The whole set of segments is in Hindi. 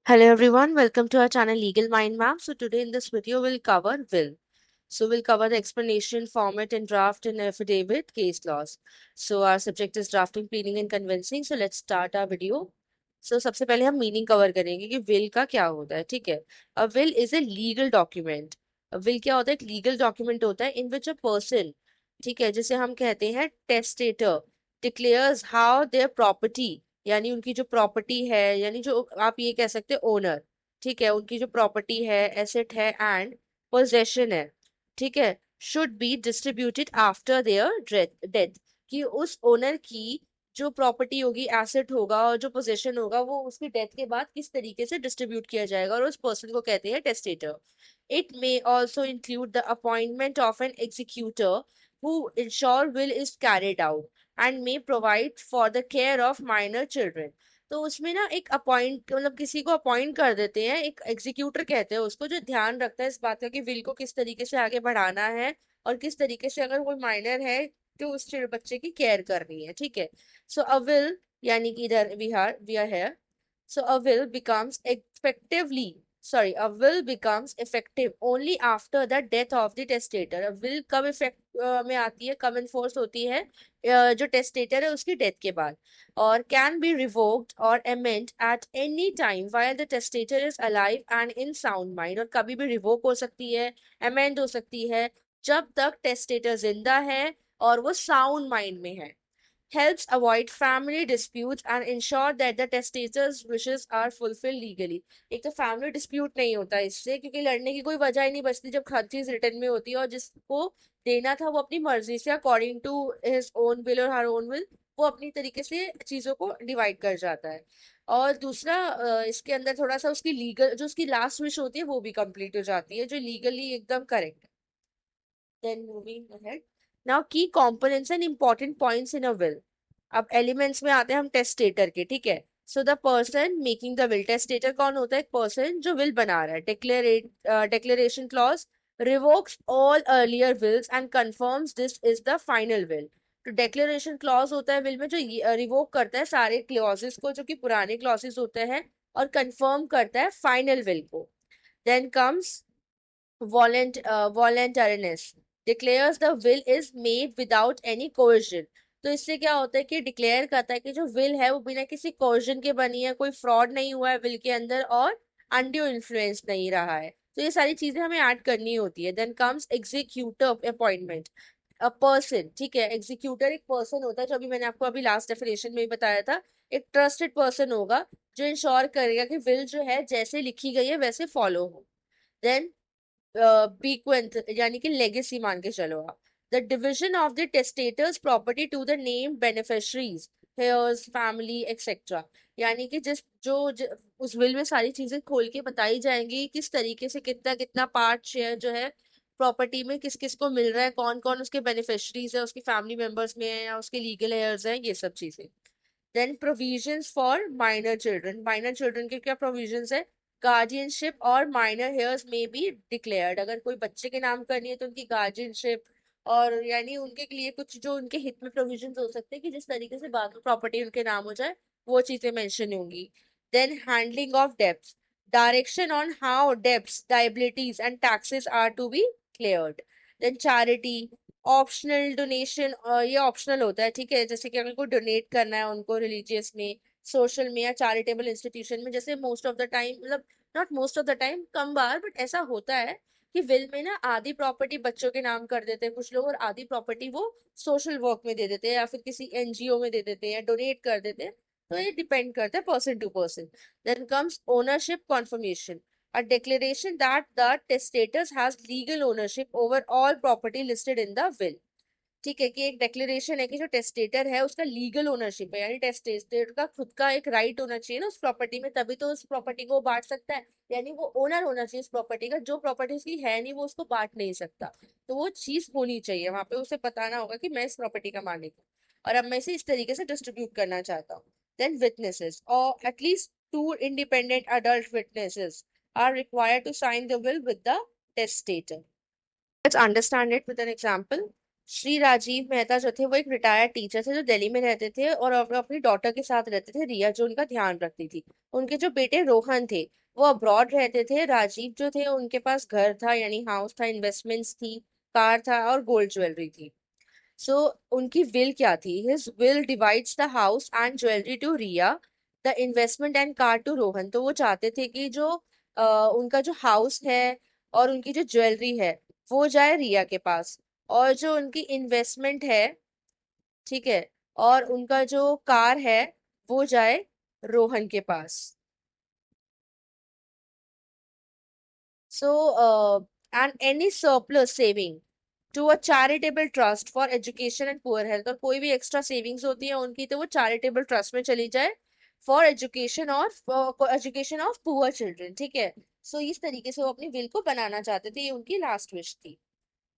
Hello everyone, welcome to our channel Legal Mind Map. So today in this video we'll cover will. So we'll cover the explanation, format and draft and affidavit case laws. So our subject is drafting, pleading and convincing. So let's start our video. So सबसे पहले हम मीनिंग कवर करेंगे कि विल का क्या होता है, ठीक है। A will is a legal document. Will क्या होता है? एक लीगल डॉक्यूमेंट होता है इन विच अ पर्सन, ठीक है, जिसे हम कहते हैं testator, declares how their property, यानी उनकी जो प्रॉपर्टी है, यानी जो आप ये कह सकते हैं ओनर, ठीक है, उनकी जो प्रॉपर्टी है, एसेट है एंड पोजेशन है, ठीक है, should be distributed after their death, कि उस ओनर की जो प्रॉपर्टी होगी, एसेट होगा और जो पोजेशन होगा वो उसकी डेथ के बाद किस तरीके से डिस्ट्रीब्यूट किया जाएगा, और उस पर्सन को कहते हैं testator. It may also include the appointment of an executor who ensure will is carried out and may provide for the care of minor children। तो उसमें ना एक अपॉइंट, मतलब किसी को अपॉइंट कर देते हैं, एक एग्जीक्यूटर कहते हैं उसको, जो ध्यान रखता है इस बात का कि विल को किस तरीके से आगे बढ़ाना है और किस तरीके से अगर कोई माइनर है तो उस बच्चे की केयर करनी है, ठीक है। सो अ विल, यानी कि इधर we are here. So a will becomes effectively, sorry, a will becomes effective only after the death of the testator। A will कब इफेक्ट में आती है, कब इन्फोर्स होती है? जो टेस्टेटर है उसकी डेथ के बाद। और कैन बी रिवोक्ड और amend at any time while the testator is alive and in sound mind। और कभी भी रिवोक हो सकती है, amend हो सकती है, जब तक टेस्टेटर जिंदा है और वो साउंड माइंड में है। Helps avoid family disputes and ensure that the testator's wishes are fulfilled legally। एक तो फैमिली डिस्प्यूट नहीं होता इससे, क्योंकि लड़ने की कोई वजह ही नहीं बचती जब हर चीज रिटर्न में होती है, और जिसको देना था वो अपनी मर्जी से according to his own will और हर ओन विल वो अपनी तरीके से चीजों को डिवाइड कर जाता है। और दूसरा, इसके अंदर थोड़ा सा उसकी लीगल, जो उसकी लास्ट विश होती है वो भी कंप्लीट हो जाती है, जो लीगली एकदम करेक्ट है। देन मूविंग अहेड, नाउ की components and important points in a will. अब एलिमेंट्स में आते हैं हम टेस्टेटर के, ठीक है। So the person making the will, testator कौन होता है? एक पर्सन जो विल बना रहा है। Declaration clause revokes all earlier wills and confirms this is the final will. तो डिक्लेरेशन क्लॉज होता है विल में, जो रिवोक करता है सारे क्लॉजेस को जो कि पुराने क्लॉजेस होते हैं, और कंफर्म करता है फाइनल विल को। Then comes voluntariness, declares the will is made without any coercion। तो इससे क्या होता है कि डिक्लेयर करता है कि जो विल है वो बिना किसी कोर्जन के बनी है, कोई फ्रॉड नहीं हुआ है विल के अंदर, और अनड्यू इन्फ्लुएंस नहीं रहा है। तो ये सारी चीजें हमें ऐड करनी होती है। Then comes executor appointment, a person, ठीक है। एग्जीक्यूटर एक पर्सन होता है, जो अभी मैंने आपको अभी लास्ट डेफिनेशन में ही बताया था। एक ट्रस्टेड पर्सन होगा जो इंश्योर करेगा कि विल जो है जैसे लिखी गई है वैसे फॉलो हो। देन bequeath, यानी कि लेगेसी मान के चलो आप। The division of the testator's property to the name beneficiaries, heirs, family etcetera, यानी कि उस विल में सारी चीजें खोल के बताई जाएंगी, किस तरीके से कितना कितना पार्ट शेयर जो है प्रॉपर्टी में किस किस को मिल रहा है, कौन कौन उसके बेनिफिशरीज है, उसके फैमिली मेंबर्स में है या उसके लीगल हेयर्स हैं, ये सब चीजें। Then provisions for minor children, minor children के क्या प्रोविजंस है? गार्डियनशिप और माइनर हेयर्स में बी डिक्लेयर्ड, अगर कोई बच्चे के नाम करनी है तो उनकी गार्डियनशिप, और यानी उनके लिए कुछ जो उनके हित में प्रोविजंस हो सकते हैं कि जिस तरीके से बाद में प्रॉपर्टी उनके नाम हो जाए, वो चीजें मेंशन होंगी। Then handling of debts, direction on how debts, liabilities and taxes are to be cleared. Then charity, optional donation, ये ऑप्शनल होता है, ठीक है, जैसे कि अगर कोई डोनेट करना है उनको रिलीजियस में, सोशल में या चैरिटेबल इंस्टीट्यूशन में, जैसे मोस्ट ऑफ द टाइम, मतलब not most of the time, come bar, but ऐसा होता है कि विल में ना आधी प्रॉपर्टी बच्चों के नाम कर देते हैं कुछ लोग, और आधी प्रॉपर्टी वो सोशल वर्क में दे देते हैं या फिर किसी एनजीओ में दे देते हैं या डोनेट कर देते हैं। तो ये डिपेंड करता है person to person. Then comes ownership confirmation, a declaration that the testator has legal ownership over all property listed in the will। ठीक है, कि एक डिक्लेरेशन है कि जो टेस्टेटर है उसका लीगल ओनरशिप है, यानी टेस्टेटर का खुद का एक राइट होना चाहिए ना उस प्रॉपर्टी में, तभी तो उस प्रॉपर्टी को बांट सकता है। यानी वो ओनर होना चाहिए उस प्रॉपर्टी का, जो प्रॉपर्टी उसकी है नहीं वो उसको बांट नहीं सकता। तो वो चीज होनी चाहिए वहां पे, उसे बताना होगा कि मैं इस प्रॉपर्टी का मालिक हूँ और अब मैं इसे इस तरीके से डिस्ट्रीब्यूट करना चाहता हूँ। देन विटनेसेस, और at least to independent adult witnesses are required to sign the will with the testator। Let's understand it with an example. Shri Rajeev Mehta जो थे वो एक रिटायर्ड टीचर थे जो दिल्ली में रहते थे और अपनी डॉटर के साथ रहते थे रिया, जो उनका ध्यान रखती थी। उनके जो बेटे रोहन थे वो अब्रॉड रहते थे। राजीव जो थे उनके पास घर था, यानी हाउस था, इन्वेस्टमेंट्स थी, कार था और गोल्ड ज्वेलरी थी। सो उनकी विल क्या थी? His will divides the house and jewellery to Riya, the investment and car to Rohan. तो वो चाहते थे कि जो उनका जो हाउस है और उनकी जो ज्वेलरी है वो जाए रिया के पास, और जो उनकी इन्वेस्टमेंट है, ठीक है, और उनका जो कार है वो जाए रोहन के पास। So and any surplus saving to a charitable trust for education and poor health. और कोई भी एक्स्ट्रा सेविंग्स होती है उनकी तो वो चैरिटेबल ट्रस्ट में चली जाए फॉर एजुकेशन और एजुकेशन ऑफ पुअर चिल्ड्रन, ठीक है। सो इस तरीके से वो अपनी विल को बनाना चाहते थे, ये उनकी लास्ट विश थी।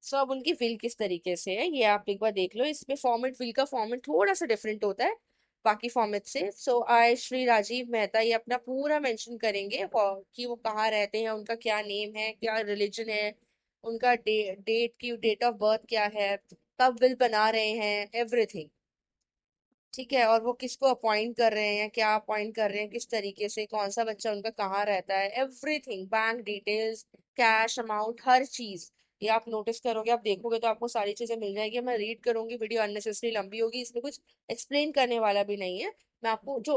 सो अब उनकी विल किस तरीके से है ये आप एक बार देख लो। इसमें फॉर्मेट, विल का फॉर्मेट थोड़ा सा डिफरेंट होता है बाकी फॉर्मेट से। सो आई श्री राजीव मेहता ये अपना पूरा मेंशन करेंगे कि वो कहाँ रहते हैं, उनका क्या नेम है, क्या रिलीजन है, उनका डेट ऑफ बर्थ क्या है, कब विल बना रहे हैं, एवरीथिंग, ठीक है। और वो किसको अपॉइंट कर रहे हैं, क्या अपॉइंट कर रहे हैं, किस तरीके से, कौन सा बच्चा उनका कहाँ रहता है, everything, bank details, cash amount, हर चीज। ये आप नोटिस करोगे, आप देखोगे तो आपको सारी चीजें मिल जाएगी। मैं रीड करूंगी, वीडियो अननेसेसरी लंबी होगी, इसमें कुछ एक्सप्लेन करने वाला भी नहीं है। मैं आपको जो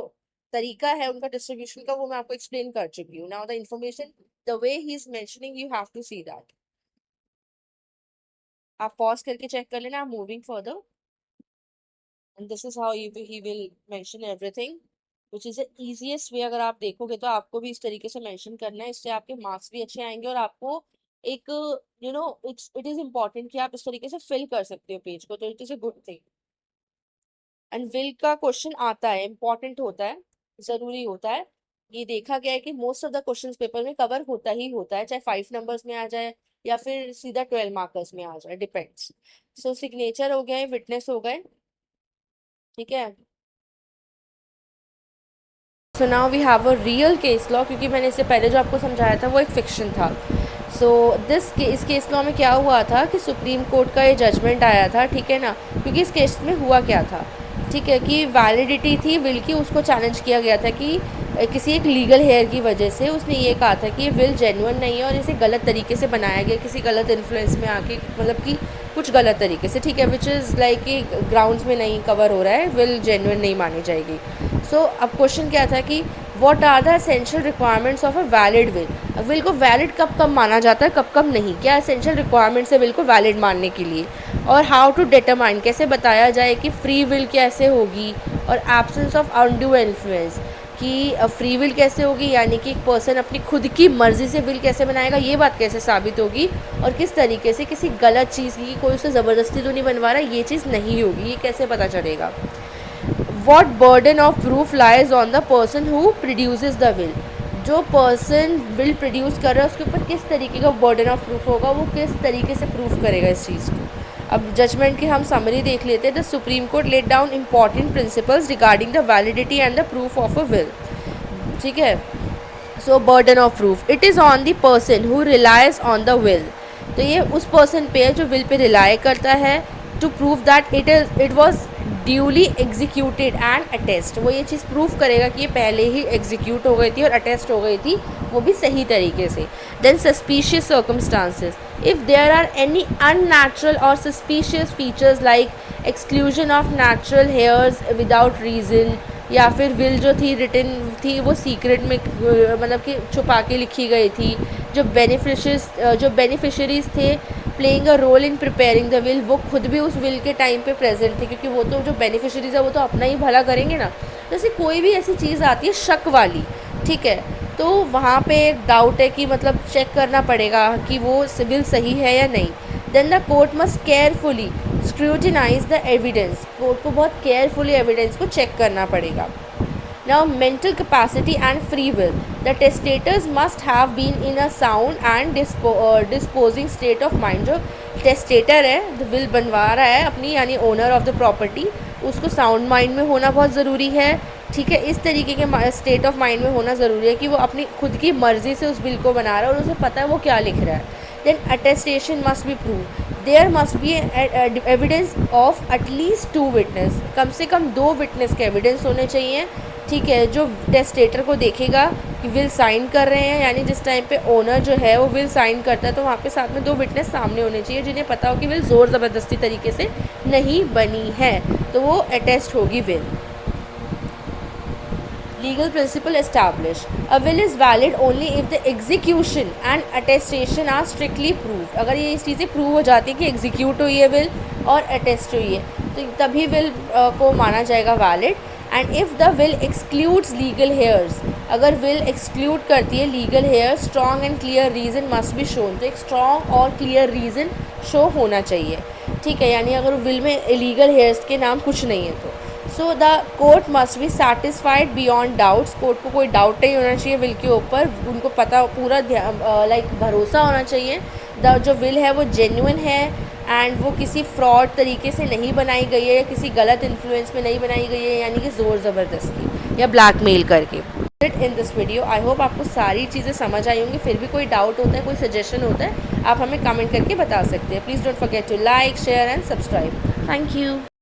तरीका है उनका डिस्ट्रीब्यूशन का वो मैं आपको एक्सप्लेन कर चुकी हूँ। Now the information, the way he is mentioning, you have to see that. आप पॉज करके चेक कर लेना, I am moving further. And this is how he will mention everything, which is the easiest way. अगर आप देखोगे तो आपको भी इस तरीके से मेंशन करना है, इससे आपके मार्क्स भी अच्छे आएंगे और आपको एक, इट इज इम्पोर्टेंट कि आप इस तरीके से फिल कर सकते हो पेज को, तो it is a good thing. And will का क्वेश्चन आता है, इंपॉर्टेंट होता है, जरूरी होता है। ये देखा गया है कि most of the questions paper में कवर होता ही होता है, चाहे 5 नंबर्स में आ जाए या फिर सीधा 12 मार्कर्स में आ जाए, डिपेंड्स। सो सिग्नेचर हो गए, विटनेस हो गए, ठीक है। So now we have a real case law, क्योंकि मैंने इससे पहले जो आपको समझाया था वो एक फिक्शन था। सो इस केस लॉ में क्या हुआ था कि सुप्रीम कोर्ट का ये जजमेंट आया था, ठीक है ना। क्योंकि इस केस में हुआ क्या था, ठीक है, कि वैलिडिटी थी विल की, उसको चैलेंज किया गया था कि किसी एक लीगल हेयर की वजह से उसने ये कहा था कि ये विल जेन्युइन नहीं है और इसे गलत तरीके से बनाया गया, किसी गलत इन्फ्लुएंस में आके, मतलब कि कुछ गलत तरीके से, ठीक है, विच इज़ लाइक कि ग्राउंड्स में नहीं कवर हो रहा है, विल जेन्युइन नहीं मानी जाएगी। सो अब क्वेश्चन क्या था कि what are the essential requirements of a valid will. Will को वैलिड कब कब माना जाता है, कब कब नहीं, क्या एसेंशियल रिक्वायरमेंट्स है विल को वैलिड मानने के लिए, और हाउ टू डिटरमाइन, कैसे बताया जाए कि फ्री विल कैसे होगी, और एब्सेंस ऑफ अनड्यू इन्फ्लुएंस, कि फ्री विल कैसे होगी, यानी कि एक पर्सन अपनी खुद की मर्जी से विल कैसे बनाएगा, ये बात कैसे साबित होगी, और किस तरीके से किसी गलत चीज़ की, कोई उसे ज़बरदस्ती तो नहीं बनवा रहा, ये चीज़ नहीं होगी, ये कैसे पता चलेगा। What burden of proof lies on the person who produces the will, जो पर्सन विल प्रोड्यूस कर रहा है उसके ऊपर किस तरीके का बर्डन ऑफ प्रूफ होगा, वो किस तरीके से प्रूफ करेगा इस चीज़ को। अब जजमेंट की हम समरी देख लेते हैं। The Supreme Court laid down important principles regarding the validity and the proof of a will, ठीक है। So burden of proof, it is on the person who relies on the will, तो ये उस पर्सन पे है जो विल पे रिलाई करता है, to prove that it was duly executed and attest, वो ये चीज़ प्रूव करेगा कि ये पहले ही एग्जीक्यूट हो गई थी और अटेस्ट हो गई थी, वो भी सही तरीके से। Then suspicious circumstances, if there are any unnatural or suspicious features like exclusion of natural heirs without reason, या फिर विल जो थी रिटन थी वो सीक्रेट में, मतलब कि छुपा के लिखी गई थी, जो बेनिफिशरीज थे playing a role in preparing the will, वो खुद भी उस विल के टाइम पे प्रेजेंट थे, क्योंकि वो तो जो बेनिफिशरीज है वो तो अपना ही भला करेंगे ना। जैसे कोई भी ऐसी चीज़ आती है शक वाली, ठीक है, तो वहाँ पे एक डाउट है कि मतलब चेक करना पड़ेगा कि वो विल सही है या नहीं। Then the court must carefully scrutinise the evidence, court को बहुत केयरफुली एविडेंस को चेक करना पड़ेगा। Now, mental capacity and free will. The testators must have been in a sound and disposing state of mind. जो टेस्टेटर है, जो विल बनवा रहा है अपनी, यानी ओनर ऑफ द प्रॉपर्टी, उसको साउंड माइंड में होना बहुत ज़रूरी है, ठीक है। इस तरीके के स्टेट ऑफ माइंड में होना ज़रूरी है कि वो अपनी खुद की मर्ज़ी से उस बिल को बना रहा है और उसे पता है वो क्या लिख रहा है, then attestation must be proved. There must be evidence of at least 2 witness, कम से कम 2 विटनेस के एविडेंस होने चाहिए, ठीक है, जो टेस्टेटर को देखेगा कि विल साइन कर रहे हैं, यानी जिस टाइम पे ओनर जो है वो विल साइन करता है तो वहाँ पे साथ में 2 विटनेस सामने होने चाहिए जिन्हें पता हो कि विल ज़ोर ज़बरदस्ती तरीके से नहीं बनी है, तो वो अटेस्ट होगी will. Legal principle established. A will is valid only if the execution and attestation are strictly proved. अगर ये चीज़ें प्रूव हो जाती है कि एग्जीक्यूट हुई है विल और अटेस्ट हुई है तो तभी विल को माना जाएगा valid. And if the will excludes legal heirs, अगर विल एक्सक्लूड करती है legal heir, strong and clear reason must be shown, तो एक स्ट्रॉन्ग और क्लियर रीज़न शो होना चाहिए, ठीक है, यानी अगर विल में इलीगल हेयर्स के नाम कुछ नहीं है तो. So the court must be satisfied beyond doubts, court को कोई डाउट नहीं होना चाहिए विल के ऊपर, उनको पता पूरा लाइक भरोसा होना चाहिए द जो विल है वो जेन्युइन है एंड वो किसी फ्रॉड तरीके से नहीं बनाई गई है या किसी गलत इन्फ्लुएंस में नहीं बनाई गई है, यानी कि ज़ोर ज़बरदस्ती या ब्लैकमेल करके. In this video I hope आपको सारी चीज़ें समझ आई होंगी. फिर भी कोई डाउट होता है, कोई सजेशन होता है, आप हमें कमेंट करके बता सकते हैं. Please don't forget to like, share and subscribe. Thank you.